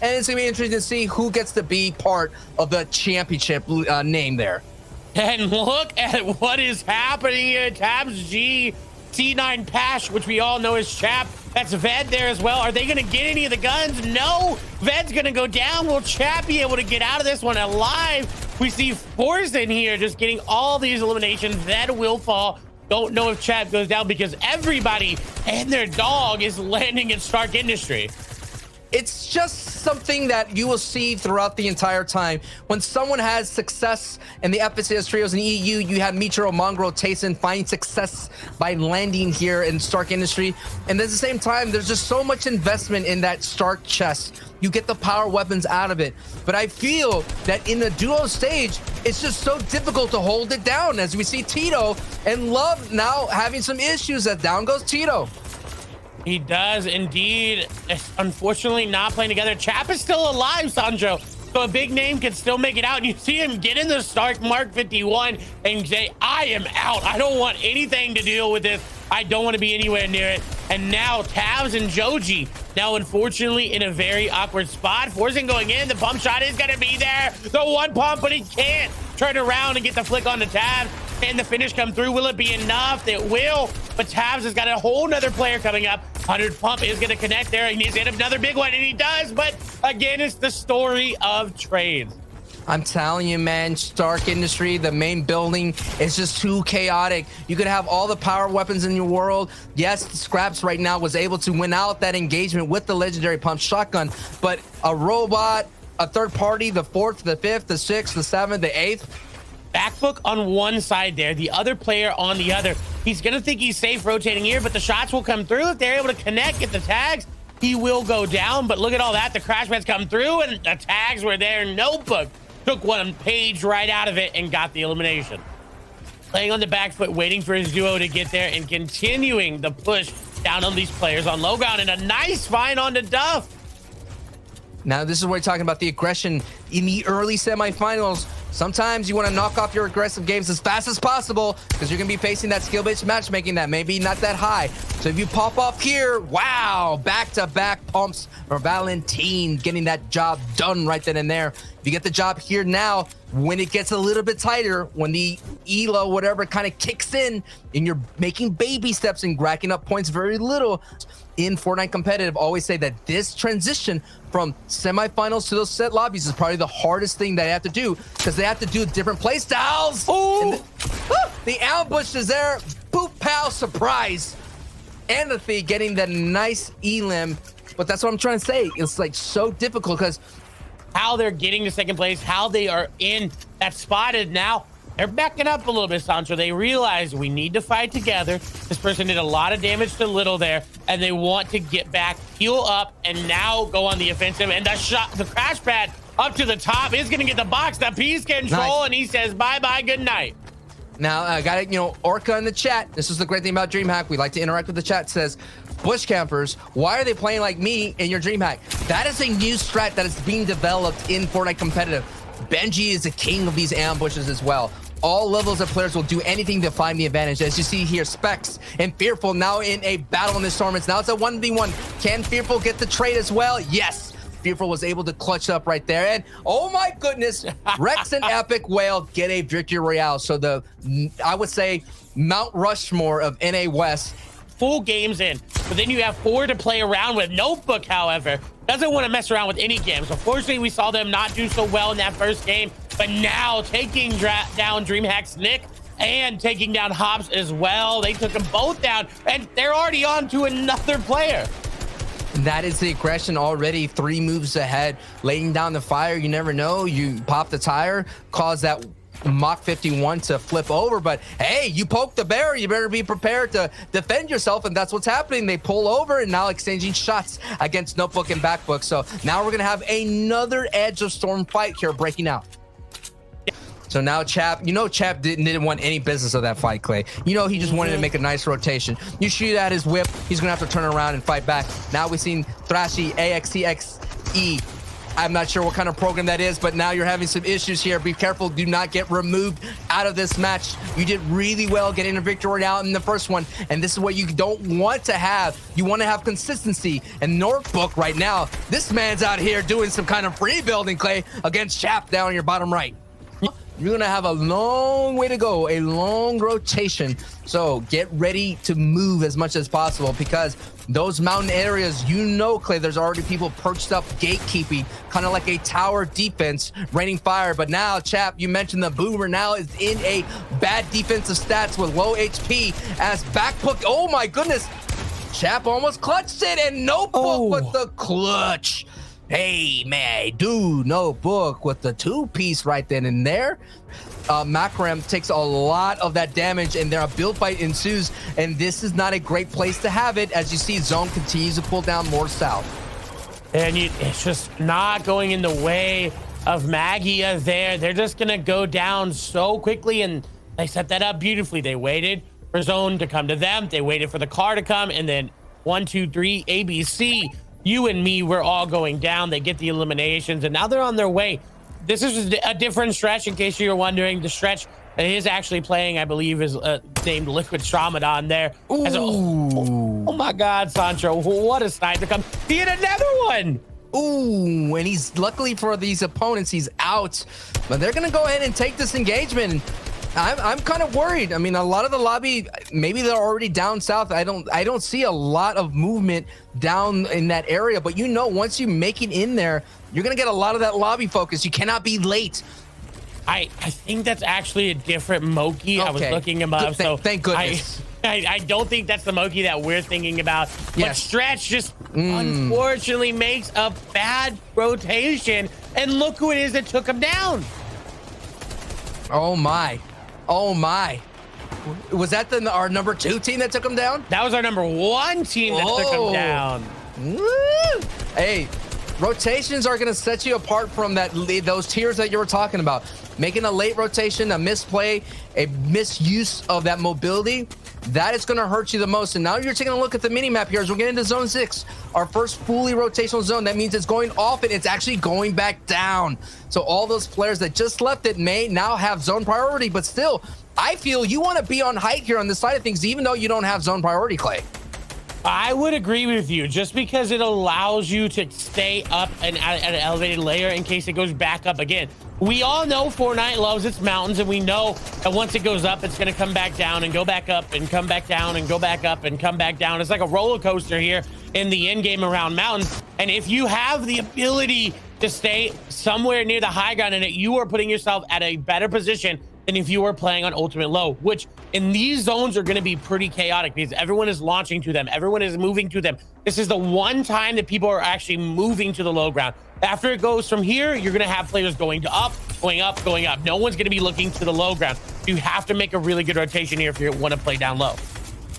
and it's gonna be interesting to see who gets to be part of the championship name there. And look at what is happening here. Tabs G, C9 Pash, which we all know is Chap. That's Ved there as well. Are they going to get any of the guns? No. Ved's going to go down. Will Chap be able to get out of this one alive? We see Forzen here just getting all these eliminations. Ved will fall. Don't know if Chap goes down because everybody and their dog is landing in Stark Industry. It's just something that you will see throughout the entire time. When someone has success in the FCS trios in the EU, you have Mitro, Mongrel, Tayson finding success by landing here in Stark Industry. And at the same time, there's just so much investment in that Stark chest. You get the power weapons out of it. But I feel that in the duo stage, it's just so difficult to hold it down, as we see Tito and Love now having some issues. As down goes Tito. He does indeed. Unfortunately, not playing together. Chap is still alive, Sancho. So a big name can still make it out. And you see him get in the Stark Mark 51 and say, I am out. I don't want anything to deal with this. I don't want to be anywhere near it. And now Tabs and Joji, now unfortunately in a very awkward spot. Forzen going in. The pump shot is going to be there. The one pump, but he can't turn around and get the flick on the Tabs. Can the finish come through? Will it be enough? It will. But Tabs has got a whole nother player coming up. 100 pump is going to connect there. He needs to hit another big one, and he does. But again, it's the story of trades. I'm telling you, man, Stark Industry, the main building is just too chaotic. You could have all the power weapons in your world. Yes, Scraps right now was able to win out that engagement with the legendary pump shotgun, but a robot, a third party, the fourth, the fifth, the sixth, the seventh, the eighth. Backbook on one side there, the other player on the other. He's gonna think he's safe rotating here, but the shots will come through. If they're able to connect, get the tags, he will go down. But look at all that, the crash pads come through and the tags were there. Notebook took one page right out of it and got the elimination. Playing on the back foot, waiting for his duo to get there and continuing the push down on these players on low ground, and a nice find on the Duff. Now, this is where we're talking about the aggression in the early semifinals. Sometimes you want to knock off your aggressive games as fast as possible because you're going to be facing that skill-based matchmaking that may be not that high. So if you pop off here, wow, back-to-back pumps for Valentine, getting that job done right then and there. If you get the job here now, when it gets a little bit tighter, when the ELO, whatever, kind of kicks in, and you're making baby steps and racking up points very little, in Fortnite competitive, always say that this transition from semifinals to those set lobbies is probably the hardest thing they have to do because they have to do different play styles. Oh, the ambush is there. Boop, pow, surprise. Anathy getting the nice elim, but that's what I'm trying to say. It's like so difficult because how they're getting to second place, how they are in that spot, and now they're backing up a little bit, Sancho. They realize we need to fight together. This person did a lot of damage to Little there, and they want to get back, heal up, and now go on the offensive. And the shot, the crash pad up to the top is going to get the box, the piece control, nice. And he says bye-bye, good night. Now, I got it, Orca in the chat. This is the great thing about Dreamhack. We like to interact with the chat. Says, Bush campers, why are they playing like me in your Dreamhack? That is a new strat that is being developed in Fortnite competitive. Benji is the king of these ambushes as well. All levels of players will do anything to find the advantage. As you see here, Specs and Fearful now in a battle in this tournament. Now it's a 1v1. Can Fearful get the trade as well? Yes. Fearful was able to clutch up right there. And oh my goodness, Rex and Epic Whale get a victory royale. So I would say, Mount Rushmore of NA West. Full games in, but then you have 4 to play around with. Notebook, however, doesn't want to mess around with any games. Unfortunately, we saw them not do so well in that first game, but now taking down Dreamhack's Nick and taking down Hobbs as well. They took them both down, and they're already on to another player. That is the aggression already. 3 moves ahead, laying down the fire. You never know. You pop the tire, cause that Mach 51 to flip over, but hey, you poke the bear, you better be prepared to defend yourself, and that's what's happening. They pull over and now exchanging shots against Notebook and Backbook. So now we're gonna have another Edge of Storm fight here breaking out. So now Chap, Chap didn't want any business of that fight, Clay. He just wanted to make a nice rotation. You shoot at his whip, he's gonna have to turn around and fight back. Now we've seen Thrashy, AXTXE, I'm not sure what kind of program that is, but now you're having some issues here. Be careful. Do not get removed out of this match. You did really well getting a victory out in the first one, and this is what you don't want to have. You want to have consistency. And Notebook right now, this man's out here doing some kind of rebuilding, Clay, against Chap down on your bottom right. You're going to have a long way to go, a long rotation. So get ready to move as much as possible, because those mountain areas, you know, Clay, there's already people perched up gatekeeping, kind of like a tower defense, raining fire. But now, Chap, you mentioned the Boomer now is in a bad defensive stats with low HP as backhook. Oh my goodness. Chap almost clutched it, and Notebook with the clutch. Hey, man, dude, Notebook with the two-piece right then and there. Macram takes a lot of that damage, and there a build fight ensues, and this is not a great place to have it, as you see Zone continues to pull down more south. And it's just not going in the way of Magia there. They're just going to go down so quickly, and they set that up beautifully. They waited for Zone to come to them. They waited for the car to come, and then 1, 2, 3, ABC. You and me, we're all going down. They get the eliminations, and now they're on their way. This is a different stretch, in case you're wondering. The stretch that is actually playing, I believe, is named Liquid Stramadan there. Oh my God, Sancho, what a snipe to come. He hit another one. Ooh, and he's, luckily for these opponents, he's out. But they're going to go ahead and take this engagement. I'm kind of worried. I mean, a lot of the lobby, maybe they're already down south. I don't see a lot of movement down in that area, but you know, once you make it in there, you're gonna get a lot of that lobby focus. You cannot be late. I think that's actually a different Moki. Okay. I was looking him up. So thank goodness. I don't think that's the Moki that we're thinking about. But yes. Stretch just unfortunately makes a bad rotation, and look who it is that took him down. Oh my. Oh my. Was that our number 2 team that took him down? That was our number 1 team that took him down. Woo. Hey, rotations are going to set you apart from those tiers that you were talking about. Making a late rotation, a misplay, a misuse of that mobility, that is going to hurt you the most. And now you're taking a look at the mini map here as we're getting into zone 6, our first fully rotational zone. That means it's going off and it's actually going back down. So all those players that just left it may now have zone priority, but still, I feel you want to be on height here on this side of things, even though you don't have zone priority, Clay. I would agree with you, just because it allows you to stay up and at an elevated layer in case it goes back up again. We all know Fortnite loves its mountains, and we know that once it goes up, it's going to come back down and go back up and come back down and go back up and come back down. It's like a roller coaster here in the end game around mountains. And if you have the ability to stay somewhere near the high ground in it, you are putting yourself at a better position than if you were playing on ultimate low, which in these zones are going to be pretty chaotic because everyone is launching to them. Everyone is moving to them. This is the one time that people are actually moving to the low ground. After it goes from here, you're going to have players going up, going up, going up. No one's going to be looking to the low ground. You have to make a really good rotation here if you want to play down low.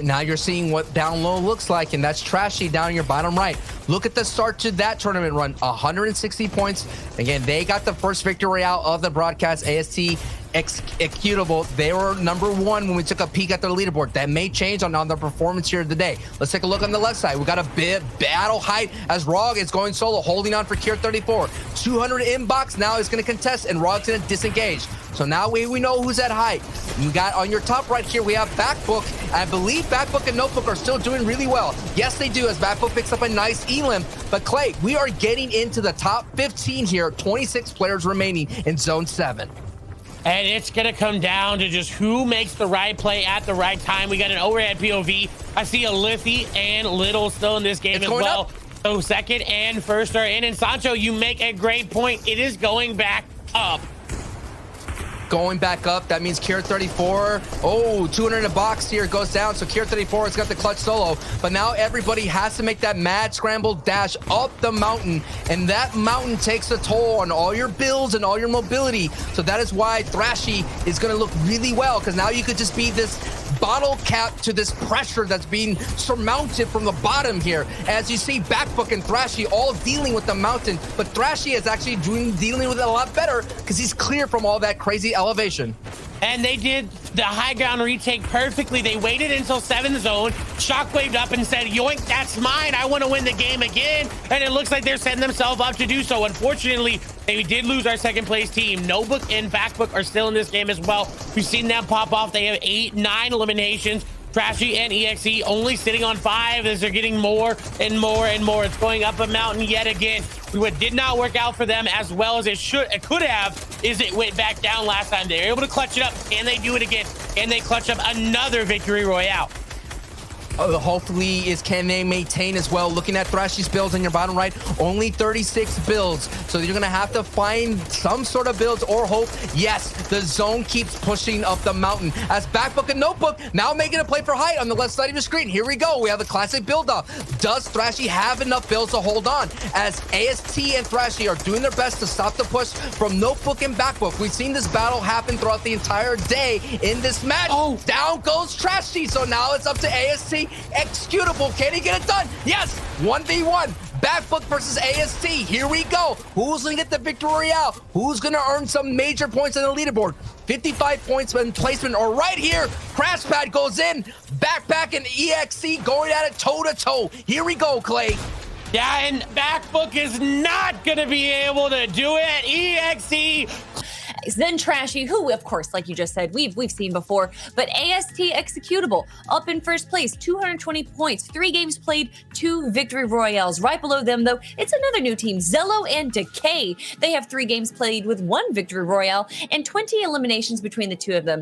Now you're seeing what down low looks like, and that's Trashy down your bottom right. Look at the start to that tournament run, 160 points. Again, they got the first victory out of the broadcast, AST executable. They were number 1 when we took a peek at their leaderboard. That may change on their performance here today. Let's take a look on the left side. We got a bit battle height as Rog is going solo, holding on for Kier 34. 200 inbox now is going to contest, and Rog's going to disengage. So now we know who's at height. You got on your top right here, we have Backbook. I believe Backbook and Notebook are still doing really well. Yes, they do, as Backbook picks up a nice elim. But Clay, we are getting into the top 15 here. 26 players remaining in zone 7. And it's going to come down to just who makes the right play at the right time. We got an overhead POV. I see a Liffy and Little still in this game as well. Up. So second and first are in. And Sancho, you make a great point. It is going back up. Going back up, that means Kier 34. Oh, 200 in a box here goes down. So Kier 34 has got the clutch solo. But now everybody has to make that mad scramble dash up the mountain. And that mountain takes a toll on all your builds and all your mobility. So that is why Thrashy is going to look really well, because now you could just be this bottle cap to this pressure that's being surmounted from the bottom here. As you see, Backbook and Thrashy all dealing with the mountain, but Thrashy is actually dealing with it a lot better because he's clear from all that crazy elevation. And they did the high ground retake perfectly. They waited until 7 zone, shockwaved up and said, yoink, that's mine. I want to win the game again. And it looks like they're setting themselves up to do so. Unfortunately, they did lose our second place team. Notebook and Backbook are still in this game as well. We've seen them pop off. They have 8, 9 eliminations. Trashy and EXE only sitting on 5 as they're getting more and more and more. It's going up a mountain yet again. What did not work out for them as well as it could have is it went back down last time. They were able to clutch it up. Can they do it again? Can they clutch up another victory royale? Hopefully can they maintain as well. Looking at Thrashy's builds on your bottom right, only 36 builds, so you're gonna have to find some sort of builds or hope. Yes, the zone keeps pushing up the mountain as Backbook and Notebook now making a play for height on the left side of your screen. Here we go. We have the classic build up. Does Thrashy have enough builds to hold on as AST and Thrashy are doing their best to stop the push from Notebook and Backbook? We've seen this battle happen throughout the entire day in this match. Oh, down goes Trashy. So now it's up to AST. Executable. Can he get it done? Yes. 1v1. Backbook versus AST. Here we go. Who's going to get the victory royale? Who's going to earn some major points on the leaderboard? 55 points in placement, or right here, Crash Pad goes in. Backpack and EXE going at it toe to toe. Here we go, Clay. Yeah, and Backbook is not going to be able to do it. EXE. Then Trashy, who of course, like you just said, we've seen before, but AST executable up in first place, 220 points, 3 games played, 2 victory royales. Right below them though, it's another new team, Zello and Decay. They have 3 games played with 1 victory royale and 20 eliminations between the two of them.